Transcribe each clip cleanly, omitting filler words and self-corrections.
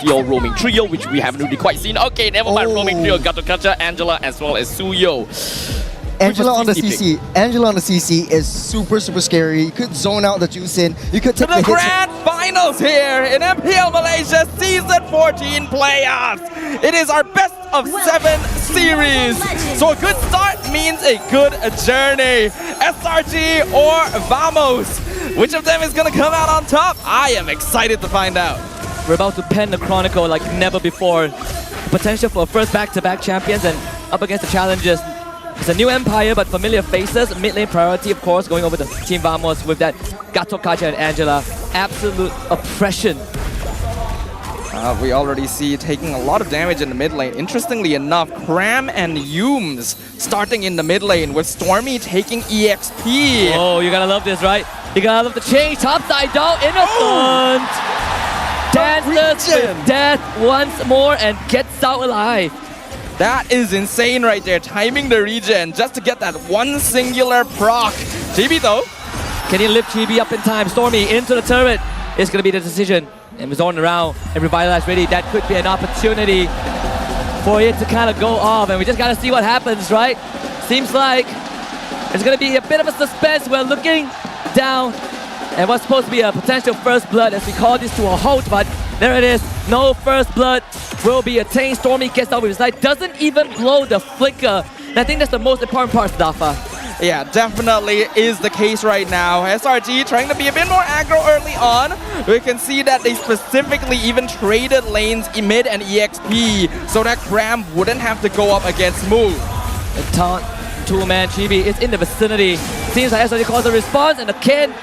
MPL roaming trio, which we haven't really quite seen. Okay, never mind. Roaming trio, Gatokacha, Angela, as well as Suyo. Angela on the CC. Angela on the CC is super scary. You could zone out the juice in. You could To take the the hits. grand finals here in MPL Malaysia Season 14 playoffs. It is our best of 7 series. So a good start means a good journey. SRG or Vamos? Which of them is going to come out on top? I am excited to find out. We're about to pen the chronicle like never before. Potential for first back-to-back champions and up against the challenges. It's a new empire, but familiar faces. Mid lane priority, of course, going over to Team Vamos with that Gatokacha and Angela. Absolute oppression. We already see taking a lot of damage in the mid lane. Interestingly enough, Cram and Yooms starting in the mid lane with Stormy taking EXP. Oh, you gotta love this, right? You gotta love the change. Topside down, innocent! Dances with death once more and gets out alive. That is insane right there, timing the regen just to get that one singular proc. GB though. Can he lift GB up in time? Stormy into the turret. It's gonna be the decision. And zone around and revitalize ready. That could be an opportunity for it to kind of go off. And we just gotta see what happens, right? Seems like there's gonna be a bit of a suspense. We're looking down and what's supposed to be a potential first blood as we call this to a halt, but there it is. No first blood will be attained. Stormy gets out with his life. Doesn't even blow the flicker. And I think that's the most important part, Dafa. Yeah, definitely is the case right now. SRG trying to be a bit more aggro early on. We can see that they specifically even traded lanes in mid and EXP so that Cram wouldn't have to go up against Smooth. The taunt, two-man Chibi is in the vicinity. Seems like SRG calls a response and again,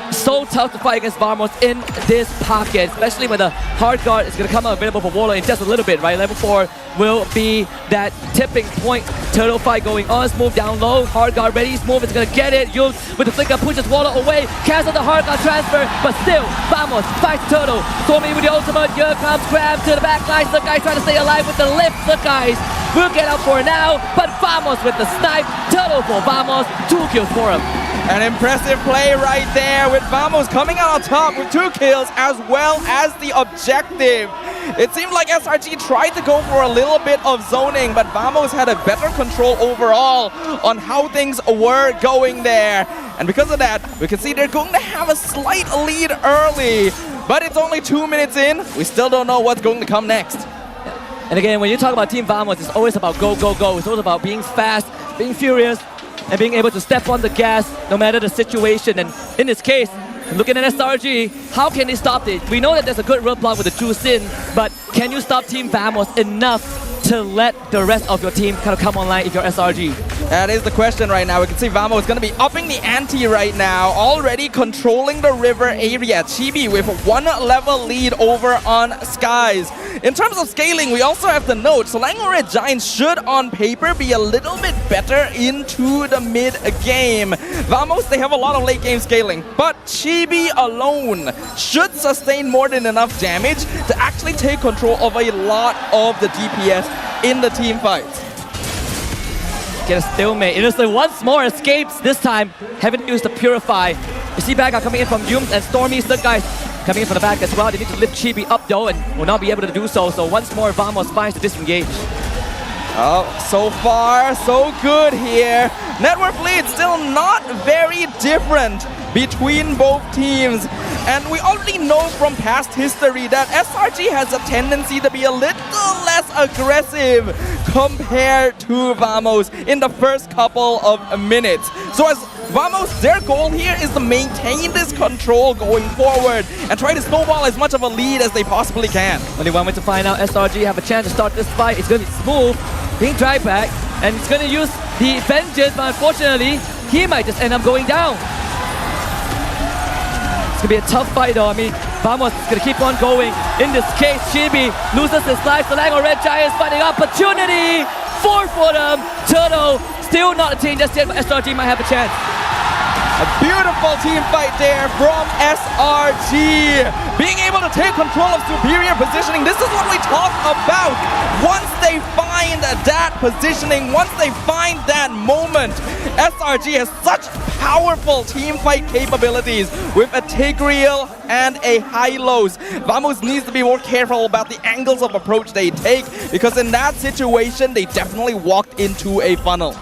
so tough to fight against Vamos in this pocket, especially when the hard guard is going to come out available for Warlock in just a little bit, right? Level 4 will be that tipping point. Turtle fight going on. Smooth down low. Hard guard ready. Smooth is going to get it. Yooms with the flicker pushes Warlock away. Cancel the hard guard transfer, but still, Vamos fights Turtle. Stormy with the ultimate. Here comes Cram to the back line. The guy trying to stay alive with the lift. The guys will get out for now, but Vamos with the snipe. Turtle for Vamos. 2 kills for him. An impressive play right there with Vamos coming out on top with 2 kills as well as the objective. It seemed like SRG tried to go for a little bit of zoning, but Vamos had a better control overall on how things were going there. And because of that, we can see they're going to have a slight lead early. But it's only 2 minutes in. We still don't know what's going to come next. And again, when you talk about Team Vamos, it's always about go, go, go. It's always about being fast, being furious, and being able to step on the gas no matter the situation. And in this case, looking at SRG, how can they stop it? We know that there's a good roadblock with the juice in, but can you stop Team Vamos enough to let the rest of your team kind of come online if you're SRG? That is the question right now. We can see Vamos is going to be upping the ante right now, already controlling the river area. Chibi with 1 level lead over on Skies. In terms of scaling, we also have to note Selangor Red Giants should on paper be a little bit better into the mid game. Vamos, they have a lot of late game scaling, but Chibi alone should sustain more than enough damage to actually take control of a lot of the DPS in the team fights. Get a stalemate. Innocent once more escapes, this time haven't used the Purify. You see backup coming in from Yooms and Stormy, the guys coming in from the back as well. They need to lift Chibi up though and will not be able to do so. So once more Vamos finds to disengage. Oh, so far so good here. Net worth lead still not very different between both teams. And we already know from past history that SRG has a tendency to be a little less aggressive compared to Vamos in the first couple of minutes. So as Vamos, their goal here is to maintain this control going forward and try to snowball as much of a lead as they possibly can. Only one way to find out SRG have a chance to start this fight. It's going to be Smooth, being drive back, and he's going to use the vengeance, but unfortunately, he might just end up going down. It's going to be a tough fight though. I mean, Vamos is going to keep on going. In this case, Chibi loses his life. Selangor Red Giants finding opportunity. 4 for them. Turtle still not a team just yet, but SRG might have a chance. A beautiful team fight there from SRG. Being able to take control of superior positioning. This is what we talk about. Once they find that positioning, once they find that moment, SRG has such powerful team fight capabilities with a Tigreal and a high-lows. Vamos needs to be more careful about the angles of approach they take, because in that situation, they definitely walked into a funnel.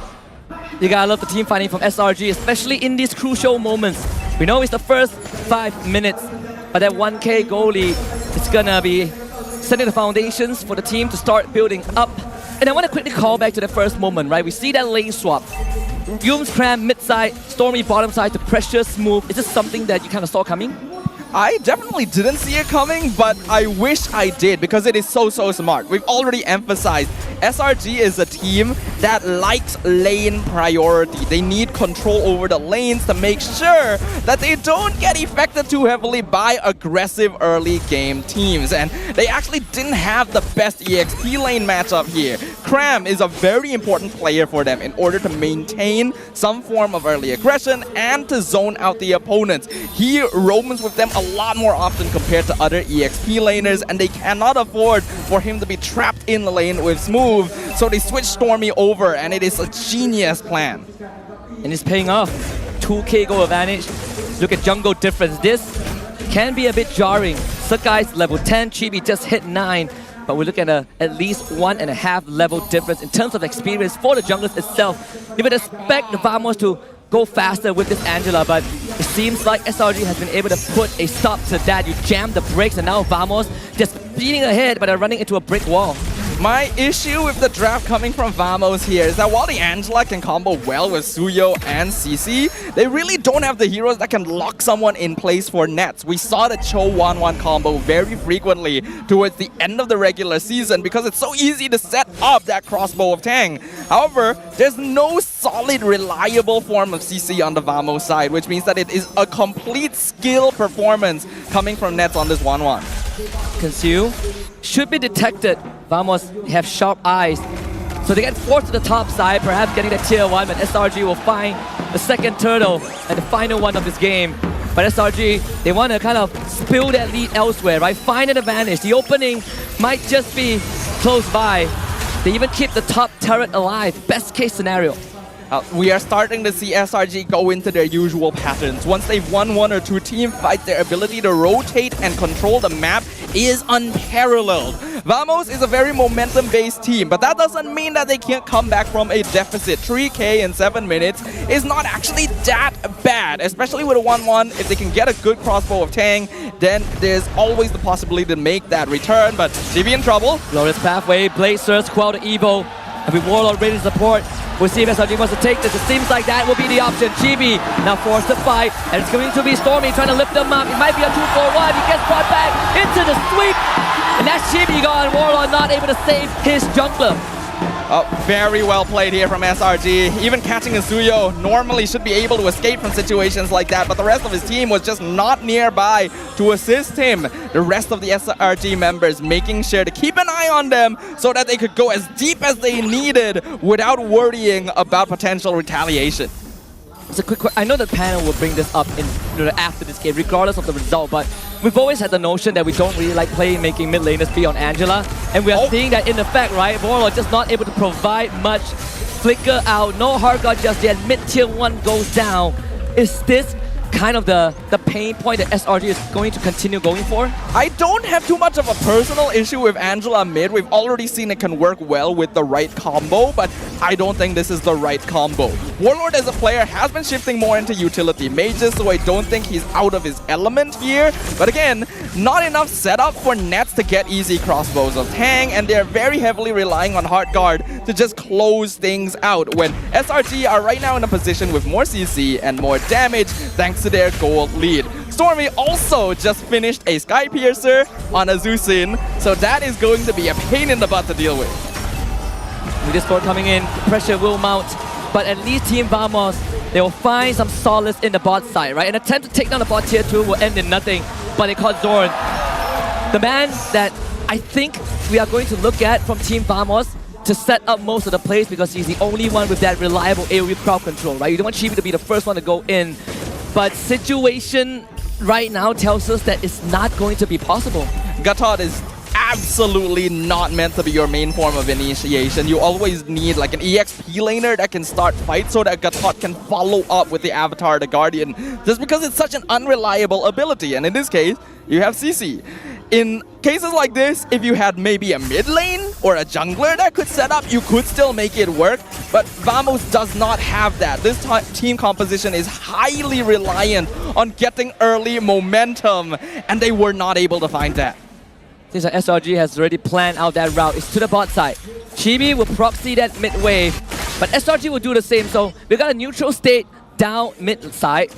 You gotta love the team fighting from SRG, especially in these crucial moments. We know it's the first 5 minutes, but that 1K goalie is gonna be setting the foundations for the team to start building up. And I want to quickly call back to the first moment, right? We see that lane swap. Yums Cram mid side, Stormy bottom side to pressure Smooth. Is this something that you kind of saw coming? I definitely didn't see it coming, but I wish I did, because it is so smart. We've already emphasized SRG is a team that likes lane priority. They need control over the lanes to make sure that they don't get affected too heavily by aggressive early game teams. And they actually didn't have the best EXP lane matchup here. Cram is a very important player for them in order to maintain some form of early aggression and to zone out the opponents. He roams with them a lot more often compared to other EXP laners, and they cannot afford for him to be trapped in the lane with Smooth, so they switch Stormy over, and it is a genius plan. And it's paying off. 2K goal advantage. Look at jungle difference. This can be a bit jarring. Sakai's level 10, Chibi just hit 9, but we look at at least 1.5 level difference in terms of experience for the junglers itself. You would expect the Vamos to go faster with this Angela, but it seems like SRG has been able to put a stop to that. You jam the brakes, and now Vamos just speeding ahead, but they're running into a brick wall. My issue with the draft coming from Vamos here is that while the Angela can combo well with Suyo and CC, they really don't have the heroes that can lock someone in place for nets. We saw the Cho 1-1 combo very frequently towards the end of the regular season because it's so easy to set up that crossbow of Tang. However, there's no solid, reliable form of CC on the Vamos side, which means that it is a complete skill performance coming from nets on this 1-1. Conceal should be detected. Vamos have sharp eyes, so they get forced to the top side, perhaps getting the tier 1, but SRG will find the second turtle and the final one of this game. But SRG, they want to kind of spill that lead elsewhere, right? Find an advantage. The opening might just be close by. They even keep the top turret alive. Best case scenario. We are starting to see SRG go into their usual patterns. Once they've won 1 or 2 team fights, their ability to rotate and control the map is unparalleled. Vamos is a very momentum-based team, but that doesn't mean that they can't come back from a deficit. 3K in 7 minutes is not actually that bad, especially with a 1-1. If they can get a good crossbow of Tang, then there's always the possibility to make that return, but CB in trouble. Glorious pathway, Blazers, Quell the Evo, and with Warlord ready to support. We'll see if SRG wants to take this. It seems like that will be the option. Chibi now forced to fight, and it's going to be Stormy trying to lift them up. It might be a 2-4-1. He gets brought back into the sweep, and that's Chibi gone. Warlord not able to save his jungler. Very well played here from SRG. Even catching Azuyo normally should be able to escape from situations like that, but the rest of his team was just not nearby to assist him. The rest of the SRG members making sure to keep an eye on them so that they could go as deep as they needed without worrying about potential retaliation. It's a quick question. I know the panel will bring this up after this game, regardless of the result, but we've always had the notion that we don't really like making mid laners be on Angela, and we are seeing that in effect, right? Warlord just not able to provide much. Flicker out, no hard guard just yet. Mid tier 1 goes down. Is this kind of the pain point that SRG is going to continue going for? I don't have too much of a personal issue with Angela mid. We've already seen it can work well with the right combo, but I don't think this is the right combo. Warlord as a player has been shifting more into utility mages, so I don't think he's out of his element here. But again, not enough setup for nets to get easy crossbows of Tang, and they're very heavily relying on hard guard to just close things out when SRG are right now in a position with more CC and more damage thanks to their gold lead. Stormy also just finished a Sky Piercer on a Zusin, so that is going to be a pain in the butt to deal with. With this score coming in, pressure will mount, but at least Team Vamos, they will find some solace in the bot side, right? An attempt to take down the bot tier 2 will end in nothing, but they caught Zorn. The man that I think we are going to look at from Team Vamos to set up most of the plays because he's the only one with that reliable AoE crowd control, right? You don't want Chibi to be the first one to go in, but situation right now tells us that it's not going to be possible. Gatot is absolutely not meant to be your main form of initiation. You always need like an EXP laner that can start fights so that Gatot can follow up with the Avatar, the Guardian, just because it's such an unreliable ability. And in this case, you have CC. In cases like this, if you had maybe a mid lane or a jungler that could set up, you could still make it work. But Vamos does not have that. This team composition is highly reliant on getting early momentum, and they were not able to find that. Seems like SRG has already planned out that route. It's to the bot side. Chibi will proxy that mid wave, but SRG will do the same. So we got a neutral state down mid side.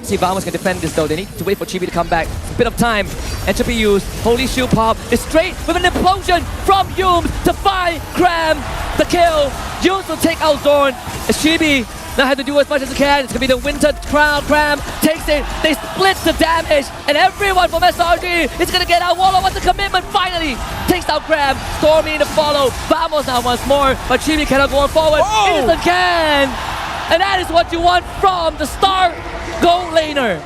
See if Vamos can defend this though. They need to wait for Chibi to come back. It's a bit of time. Entropy used. Holy Shield pop is straight with an implosion from Yums to find Cram the kill. Yums will take out Zorn. As Chibi now have to do as much as he can. It's gonna be the Winter Crown. Cram takes it. They split the damage, and everyone from SRG is gonna get out. Wallow wants a commitment. Finally takes out Cram. Stormy to follow. Vamos now once more, but Chibi cannot go forward. Innocent can, and that is what you want from the star gold laner.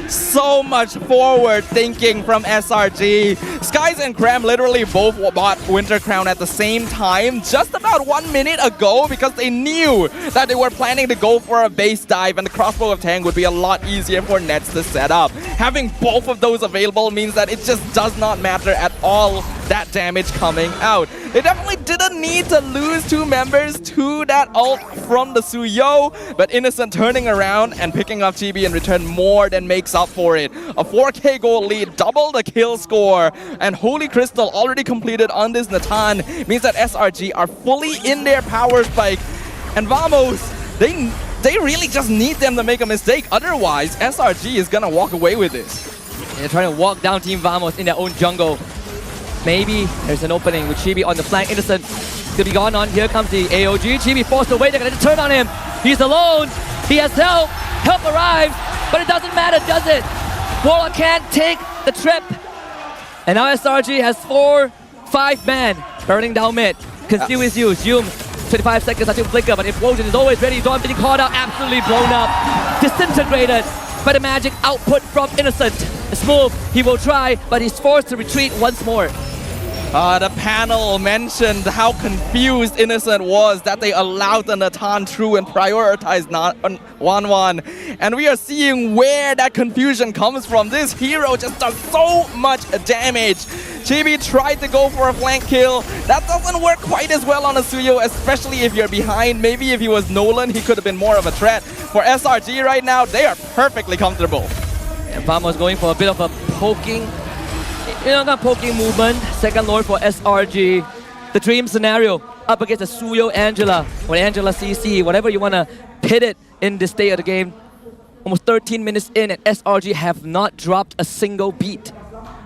So much forward thinking from SRG. Skies and Cram literally both bought Winter Crown at the same time just about 1 minute ago because they knew that they were planning to go for a base dive, and the Crossbow of Tang would be a lot easier for Nets to set up. Having both of those available means that it just does not matter at all that damage coming out. They definitely didn't need to lose 2 members to that ult from the Suyo, but Innocent turning around and picking up Chibi in return more than makes up for it. A 4K gold lead, double the kill score, and Holy Crystal already completed on this Natan means that SRG are fully in their power spike, and Vamos, they really just need them to make a mistake, otherwise SRG is gonna walk away with this. They're trying to walk down Team Vamos in their own jungle. Maybe there's an opening with Chibi on the flank. Innocent to be gone on. Here comes the AOG. Chibi forced away. They're going to turn on him. He's alone. He has help. Help arrives. But it doesn't matter, does it? Warlock can't take the trip. And now SRG has 4-5 men burning down mid. Conceal is used. Yum, 25 seconds until flicker. But Implosion is always ready. Dawn being called out. Absolutely blown up. Disintegrated by the magic output from Innocent. Smooth, he will try, but he's forced to retreat once more. The panel mentioned how confused Innocent was that they allowed the Natan through and prioritized 1-1. And we are seeing where that confusion comes from. This hero just does so much damage. Chibi tried to go for a flank kill. That doesn't work quite as well on a Suyo, especially if you're behind. Maybe if he was Nolan, he could have been more of a threat. For SRG right now, they are perfectly comfortable. And Vamos going for a bit of a poking, not poking movement. Second Lord for SRG. The dream scenario up against a Suyo Angela or Angela CC, whatever you want to pit it in this state of the game. Almost 13 minutes in, and SRG have not dropped a single beat.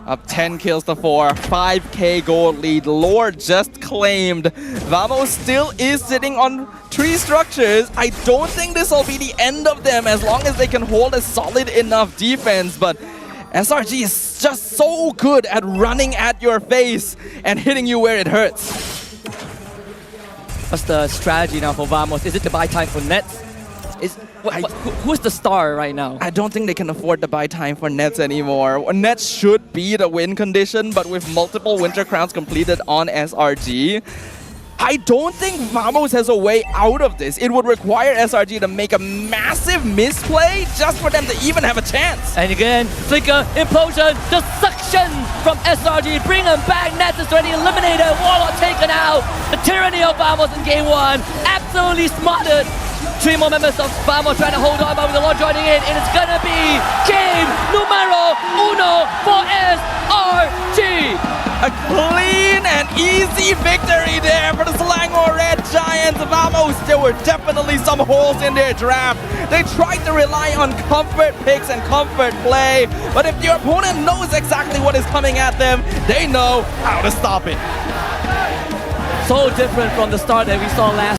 Up 10 kills to 4, 5K gold lead. Lord just claimed. Vamos still is sitting on 3 structures. I don't think this will be the end of them as long as they can hold a solid enough defense. But SRG is just so good at running at your face and hitting you where it hurts. What's the strategy now for Vamos? Is it to buy time for Nets? Who's the star right now? I don't think they can afford to buy time for Nets anymore. Nets should be the win condition, but with multiple Winter Crowns completed on SRG, I don't think Vamos has a way out of this. It would require SRG to make a massive misplay just for them to even have a chance. And again, Flicker, Implosion, the suction from SRG, bring them back. Nets is already eliminated, Warlock taken out. The tyranny of Vamos in game 1, absolutely smothered. 3 more members of Vamos trying to hold on, but with the Lord joining in, and it's gonna be game numero 1 for SRG. A clean and easy victory there for the Selangor Red Giants. Vamos, there were definitely some holes in their draft. They tried to rely on comfort picks and comfort play, but if your opponent knows exactly what is coming at them, they know how to stop it. So different from the start that we saw last